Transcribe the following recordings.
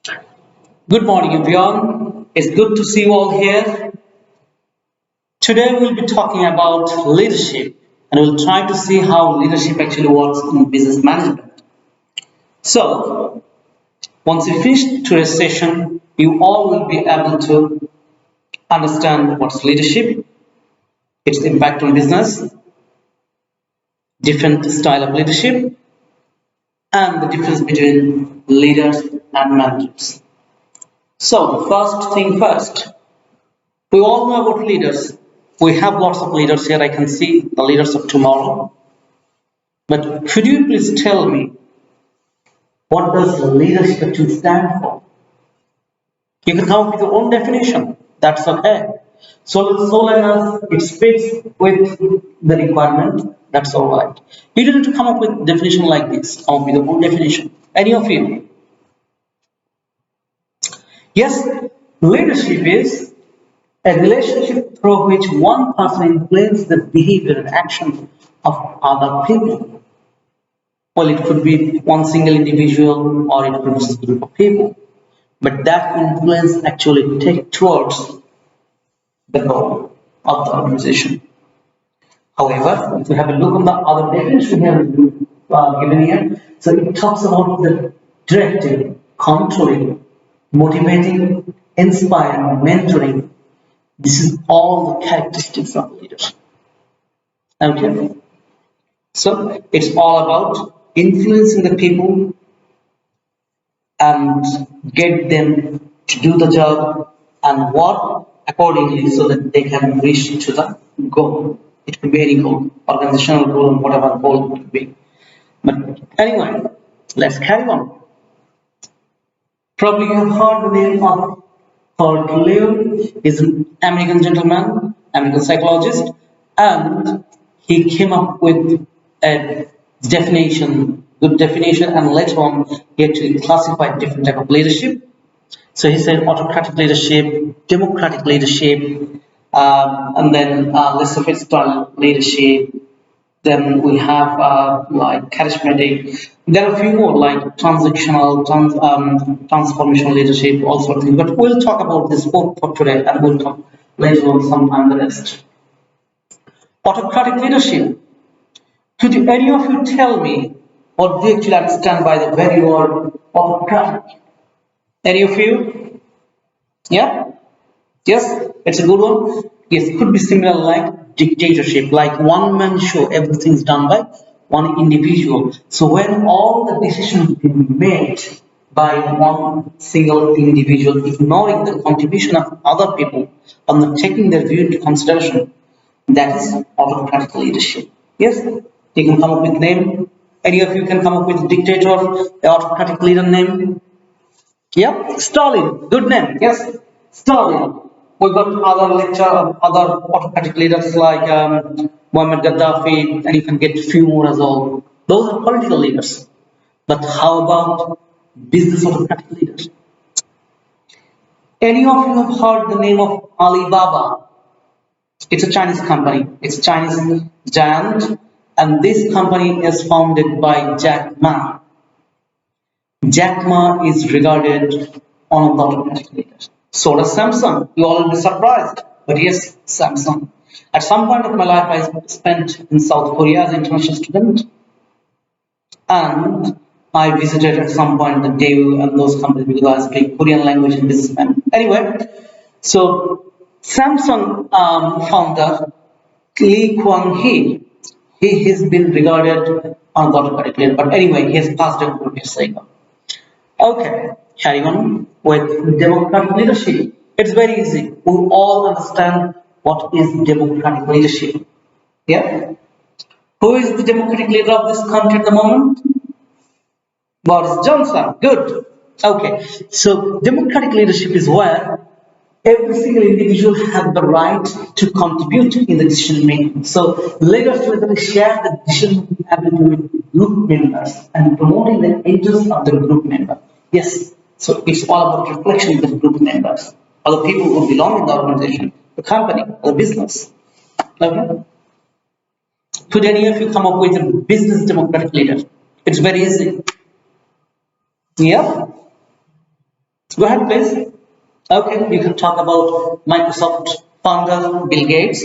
Good morning, everyone. It's good to see you all here. Today, we'll be talking about leadership and we'll try to see how leadership actually works in business management. So, once we finish today's session, you all will be able to understand what's leadership, its impact on business, different style of leadership, and the difference between leaders and managers. So, first thing first, we all know about leaders. We have lots of leaders here. I can see the leaders of tomorrow. But could you please tell me what does leadership actually stand for? You can come up with your own definition. That's okay. So long as it fits with the requirement, that's all right. You don't need to come up with definition like this. Come up with your own definition. Any of you? Yes, leadership is a relationship through which one person influences the behavior and action of other people. Well, it could be one single individual or it could be a group of people. But that influence actually takes towards the goal of the organization. However, if you have a look on the other definition here given here, so it talks about the directing, controlling, motivating, inspiring, mentoring. This is all the characteristics of leaders. Okay, so it's all about influencing the people and get them to do the job and work accordingly so that they can reach to the goal. It could be any goal, organizational goal, whatever goal it could be. But anyway, let's carry on. Probably you have heard the name of Paul Leo. He's an American gentleman, American psychologist, and he came up with a definition, good definition, and later on he actually classified different type of leadership. So he said autocratic leadership, democratic leadership, and then laissez-faire style leadership. Then we have like charismatic. There are a few more like transformational leadership, all sorts of things. But we'll talk about this book for today, and we'll come later on sometime the rest. Autocratic leadership. Could any of you tell me what they actually understand by the very word autocratic? Any of you? Yeah? Yes? It's a good one? Yes, it could be similar like dictatorship, like one man show, everything's done by one individual. So when all the decisions can be made by one single individual, ignoring the contribution of other people and not taking their view into consideration, that is autocratic leadership. Yes? You can come up with name. Any of you can come up with dictator, the autocratic leader name. Yep, Stalin, good name. Yes, Stalin. We got other lecture, other autocratic leaders like Muammar Gaddafi, and you can get few more as well. Those are political leaders. But how about business autocratic leaders? Any of you have heard the name of Alibaba? It's a Chinese company. It's a Chinese giant, and this company is founded by Jack Ma. Jack Ma is regarded one of the autocratic leaders. So does Samsung. You all will be surprised. But yes, Samsung. At some point of my life, I spent in South Korea as an international student. And I visited at some point the Daewoo and those companies because I speak Korean language and businessman. Anyway, so Samsung founder Lee Kuan Hee, he has been regarded on the autocratic leader. But anyway, he has passed away 4 years ago. Okay, carrying on with democratic leadership. It's very easy. We all understand what is democratic leadership. Yeah? Who is the democratic leader of this country at the moment? Boris Johnson. Good. Okay. So democratic leadership is where every single individual has the right to contribute in the decision making. So leaders will share the decision ability with group members and promoting the interests of the group member. Yes. So it's all about reflection with the group members or the people who belong in the organization, the company, or the business. Okay. Could any of you come up with a business democratic leader? It's very easy. Yeah. Go ahead, please. Okay, you can talk about Microsoft founder Bill Gates.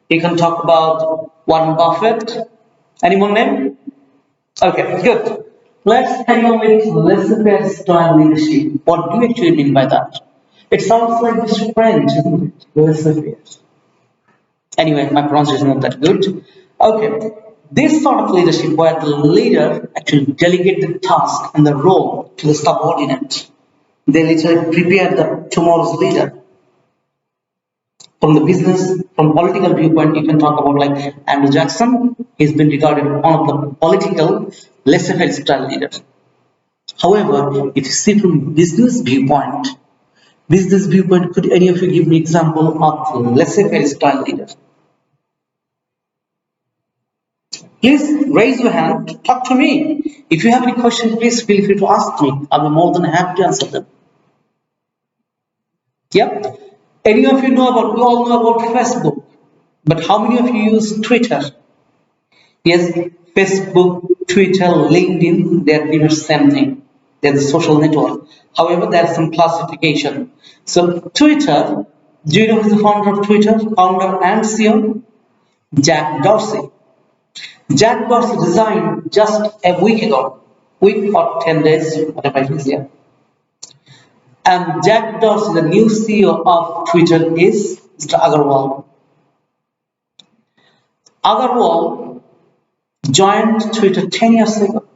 You can talk about Warren Buffett. Any more name? Okay, good. Let's carry on with laissez-faire style leadership. What do you actually mean by that? It sounds like this French, isn't it? Laissez-faire. Anyway, my pronunciation is not that good. Okay, this sort of leadership where the leader actually delegate the task and the role to the subordinate. They literally prepare the tomorrow's leader. From the business, from political viewpoint, you can talk about like Andrew Jackson. He's been regarded one of the political laissez-faire style leaders. However, if you see from business viewpoint, could any of you give me example of laissez-faire style leader? Please raise your hand, talk to me. If you have any questions, please feel free to ask me. I'll be more than happy to answer them. Yep. Any of you know about, we all know about Facebook, but how many of you use Twitter? Yes, Facebook, Twitter, LinkedIn, they are pretty much same thing. They're the social network. However, there's some classification. So Twitter, do you know who's the founder of Twitter? Founder and CEO? Jack Dorsey. Jack Dorsey resigned just a week ago, week or 10 days, whatever it is here. And Jack Dorsey, the new CEO of Twitter, is Mr. Agarwal. Agarwal joined Twitter 10 years ago.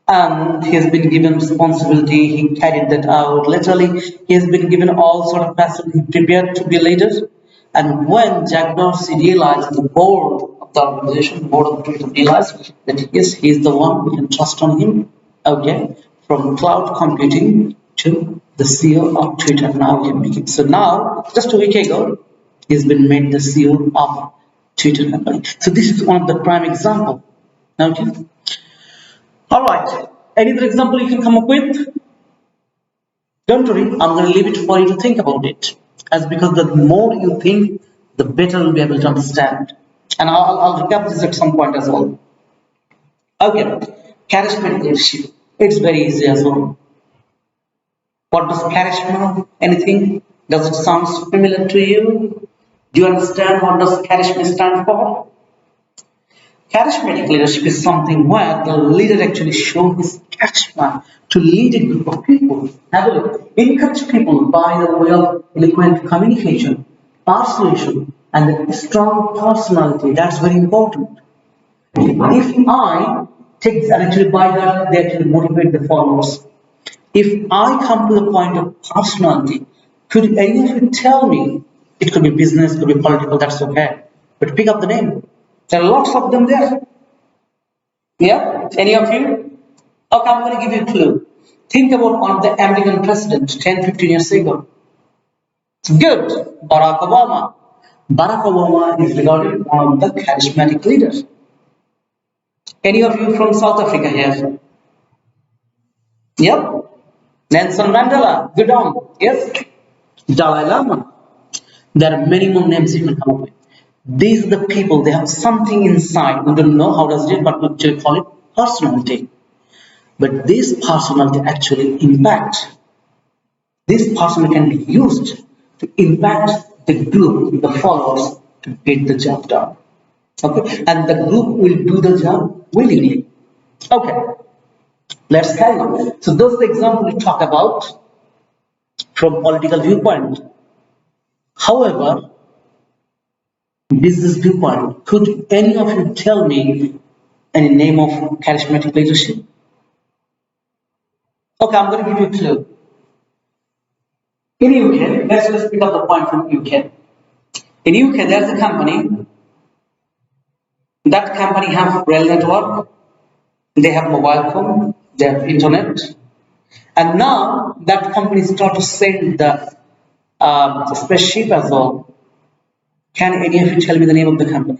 And he has been given responsibility, he carried that out. Literally, he has been given all sort of facilities, prepared to be a leader. And when Jack Dorsey realized, the board of the organization, the board of Twitter realized that yes, he is the one, we can trust on him. Okay, from cloud computing to the CEO of Twitter now we can make it. So now, just a week ago, he's been made the CEO of Twitter company. So this is one of the prime example. Okay. All right. Any other example you can come up with? Don't worry, I'm going to leave it for you to think about it. As because the more you think, the better you'll be able to understand. And I'll recap this at some point as well. Okay, charismatic leadership. It's very easy as well. What does charisma? Anything? Does it sound familiar to you? Do you understand what does charisma stand for? Charismatic leadership is something where the leader actually shows his charisma to lead a group of people. Have a look. Encourage people by the way of eloquent communication, persuasion, and a strong personality. That's very important. If I take, and actually by that, they actually motivate the followers. If I come to the point of personality, could any of you tell me? It could be business, could be political, that's okay. But pick up the name. There are lots of them there. Yeah? Any of you? Okay, I'm going to give you a clue. Think about one of the American presidents 10, 15 years ago. Good. Barack Obama. Barack Obama is regarded one of the charismatic leaders. Any of you from South Africa here? Yep. Nelson Mandela. Good on. Yes. Dalai Lama. There are many more names you can come up with. These are the people, they have something inside. We don't know how does it, but we actually call it personality. But this personality actually impacts. This personality can be used to impact the group, the followers, to get the job done. Okay, and the group will do the job willingly. Okay, let's carry on. So those are the examples we talk about from political viewpoint. However, business viewpoint, could any of you tell me any name of charismatic leadership? Okay, I'm going to give you a clue. In UK, let's just pick up the point from UK. In UK, there's a company. That company has rail network. They have mobile phone. They have internet. And now that company start to send the spaceship as well. Can any of you tell me the name of the company?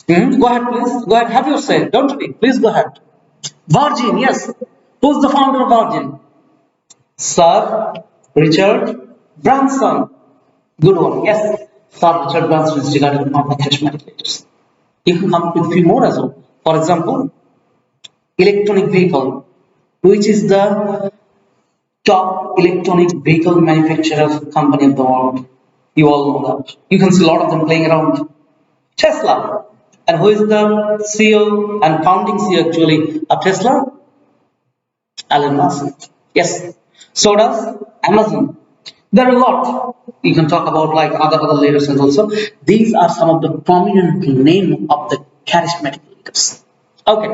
Go ahead, please. Go ahead. Have your say. Don't worry. Please go ahead. Virgin, yes. Who's the founder of Virgin? Sir Richard Branson. Good one. Yes. Sir Richard Branson is regarded one of the charismatic leaders. You can come up with a few more as well. For example, electronic vehicle, which is the top electronic vehicle manufacturer company of the world. You all know that. You can see a lot of them playing around. Tesla. And who is the CEO and founding CEO actually of Tesla? Elon Musk. Yes. So does Amazon. There are a lot. You can talk about like other leaders and also. These are some of the prominent name of the charismatic leaders. Okay,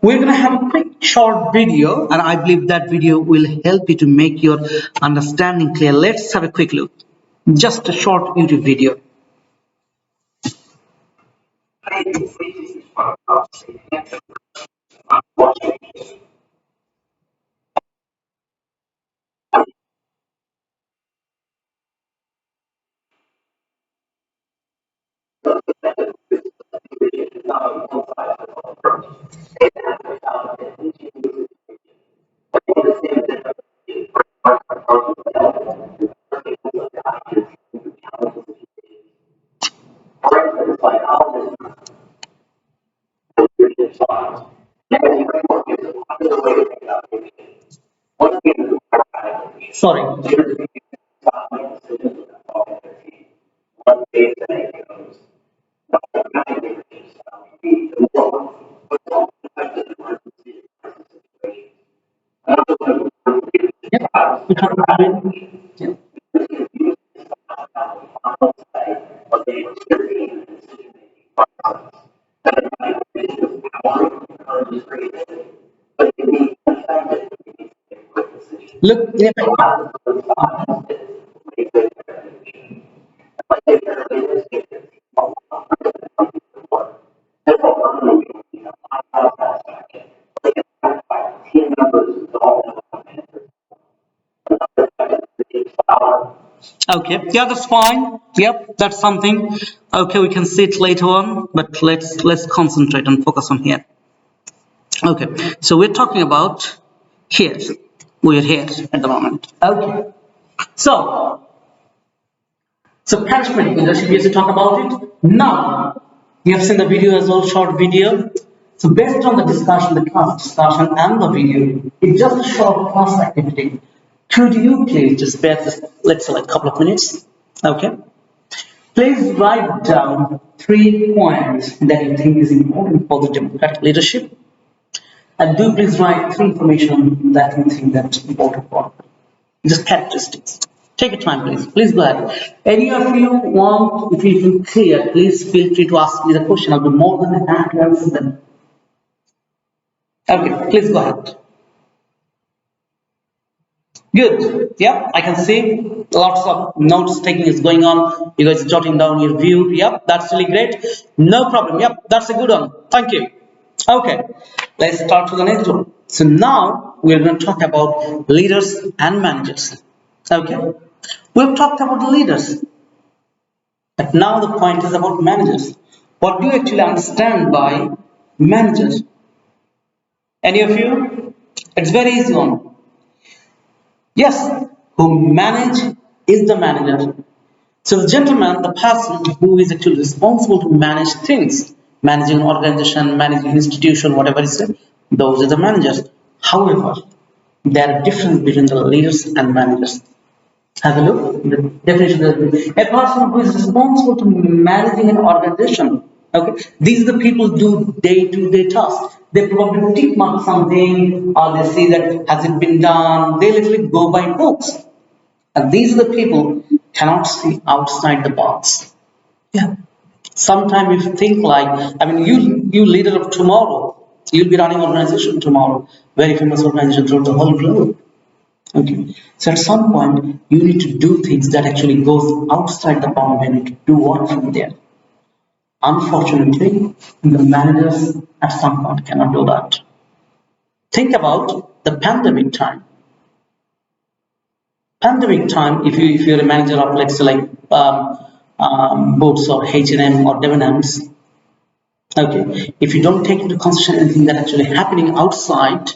we're gonna have a quick short video, and I believe that video will help you to make your understanding clear. Let's have a quick look. Just a short YouTube video. Sorry. Yeah, we can. Yeah. Look, yeah. Okay, yeah, that's fine. Yep, that's something. Okay, we can see it later on, but let's concentrate and focus on here. Okay, so we're talking about here. We're here at the moment. Okay, so charismatic leadership. We used to talk about it. Now you have seen the video as well, short video. So based on the discussion, the class discussion and the video, it's just a short class activity. Could you please just spare this, let's say like a couple of minutes? Okay. Please write down 3 points that you think is important for the democratic leadership. And do please write 3 information that you think that's important for just characteristics. Take your time, please. Please go ahead. Any of you want, if you feel clear, please feel free to ask me the question. I'll be more than happy to answer them. Okay, please go ahead. Good. Yep, I can see lots of notes taking is going on. You guys jotting down your view. Yep, that's really great. No problem. Yep, that's a good one. Thank you. Okay, let's start to the next one. So now we're going to talk about leaders and managers. Okay, we've talked about the leaders, but now the point is about managers. What do you actually understand by managers? Any of you? It's very easy one. Yes, who manage is the manager. So the gentleman, the person who is actually responsible to manage things, managing an organization, managing an institution, whatever it is, those are the managers. However, there are differences between the leaders and managers. Have a look. The definition is a person who is responsible to managing an organization. Okay, these are the people who do day-to-day tasks. They probably tick mark something, or they see that has it been done. They literally go by books, and these are the people cannot see outside the box. Yeah. Sometimes you think like, I mean, you leader of tomorrow, you'll be running organization tomorrow, very famous organization throughout the whole globe. Okay, so at some point you need to do things that actually goes outside the boundary. You need to do work from there. Unfortunately, the managers at some point cannot do that. Think about the pandemic time. Pandemic time, if you're a manager of let's say like Boots or H&M or Debenhams, okay, if you don't take into consideration anything that actually happening outside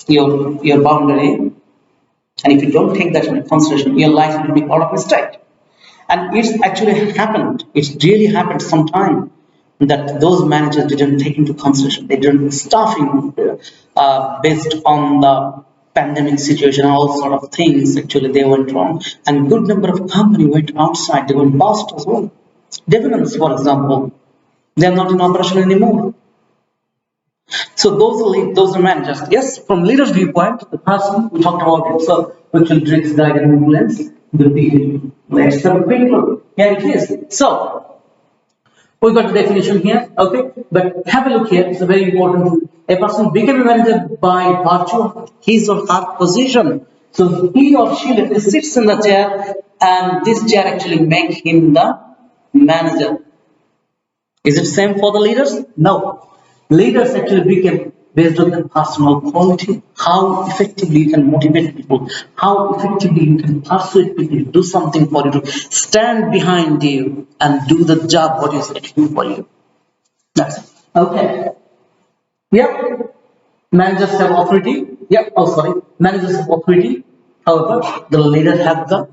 your boundary, and if you don't take that into consideration, you're likely to make a lot of mistake. And it's actually happened. It's really happened sometime that those managers didn't take into consideration. They didn't staffing based on the pandemic situation, all sort of things actually they went wrong, and good number of company went outside, they went bust as well. Dividends, for example, they are not in operation anymore. So those are managers. Yes, from leader's viewpoint, the person we talked about himself, which will drinks diagram influence will be. Let's have a quick look. Here it is. So we got the definition here, okay? But have a look here. It's a very important. A person became a manager by virtue of his or her position. So he or she literally sits in the chair, and this chair actually make him the manager. Is it same for the leaders? No. Leaders actually become based on the personal quality, how effectively you can motivate people, how effectively you can persuade people to do something for you, to stand behind you and do the job what is to do for you. That's it. Okay. Yep. Managers have authority. Yep. Oh, sorry. Managers have authority. However, the leader have the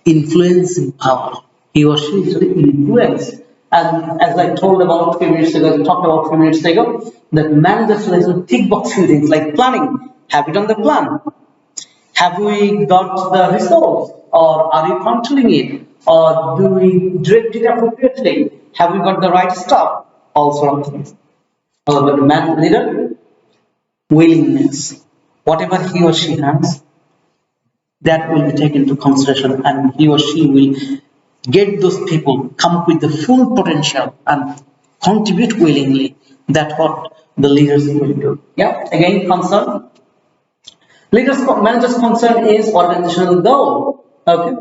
influencing power. He or she is the influence. And as I told about a few minutes ago, I talked about a few minutes ago, that managers like to tick box few things like planning. Have we done the plan? Have we got the resource? Or are you controlling it? Or do we direct it appropriately? Have we got the right stuff? All sort of things. But the man leader, willingness. Whatever he or she has, that will be taken into consideration, and he or she will get those people come up with the full potential and contribute willingly. That's what the leaders will do. Yeah, again, concern. Managers' concern is organizational goal. Okay.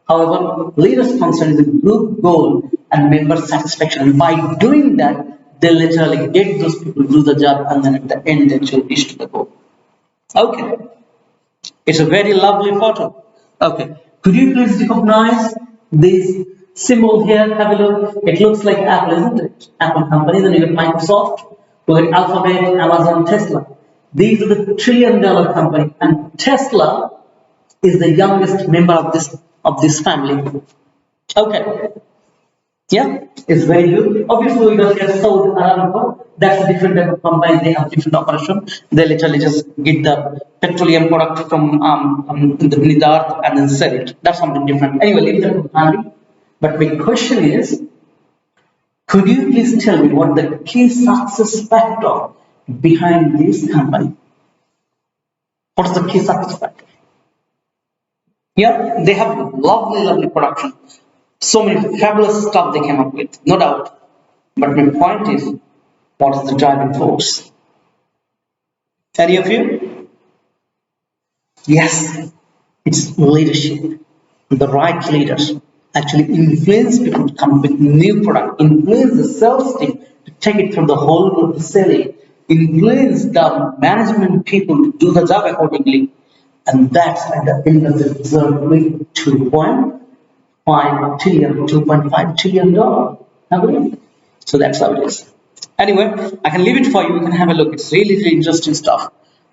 However, leaders' concern is the group goal and member satisfaction. And by doing that, they literally get those people to do the job, and then at the end, they actually reach to the goal. Okay. It's a very lovely photo. Okay. Could you please recognize this symbol here? Have a look. It looks like Apple, isn't it? Apple company. Then you get Microsoft, we get Alphabet, Amazon, Tesla. These are the trillion-dollar company, and Tesla is the youngest member of this family. Okay. Yeah, it's very good. Obviously, we don't get Saudi Aramco. That's a different type of company. They have different operation. They literally just get the petroleum product from the earth and then sell it. That's something different. Anyway, leave that company. But my question is, could you please tell me what the key success factor behind this company? What is the key success factor? Yeah, they have lovely production. So many fabulous stuff they came up with, no doubt. But my point is, what is the driving force? Any of you? Yes, it's leadership. The right leaders actually influence people to come up with new product, influence the sales team to take it from the whole of the selling, influence the management people to do the job accordingly. And that's at the end of the result with 2.5 trillion $2.5 trillion. So that's how it is. Anyway, I can leave it for you. You can have a look. It's really interesting stuff.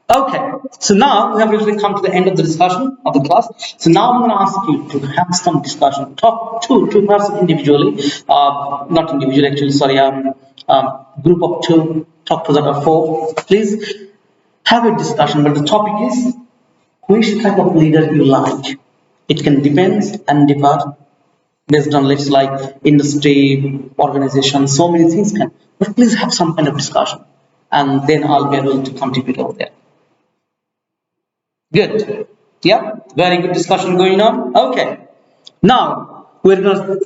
Okay, so now we have really come to the end of the discussion of the class. So now I'm going to ask you to have some discussion. Talk two person individually, not individually actually. Sorry, group of two. Talk to that of four. Please have a discussion. But the topic is which type of leader you like. It can depend and differ based on let's like industry, organization, so many things can. But please have some kind of discussion, and then I'll be able to contribute over there. Good. Yeah, very good discussion going on. Okay. Now we're going to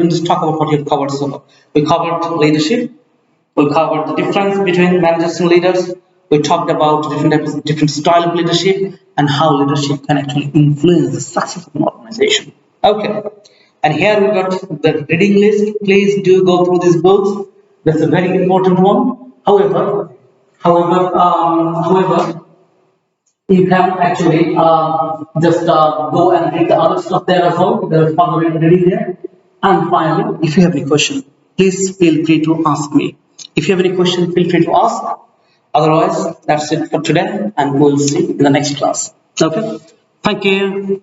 just talk about what you've covered so far. We covered leadership. We covered the difference between managers and leaders. We talked about different style of leadership and how leadership can actually influence the success of an organization. Okay. And here we got the reading list. Please do go through these books. That's a very important one. However, you can actually just go and read the other stuff there as well. There's further reading there. And finally, if you have any question, please feel free to ask me. If you have any question, feel free to ask. Otherwise, that's it for today, and we'll see you in the next class. Okay. Thank you.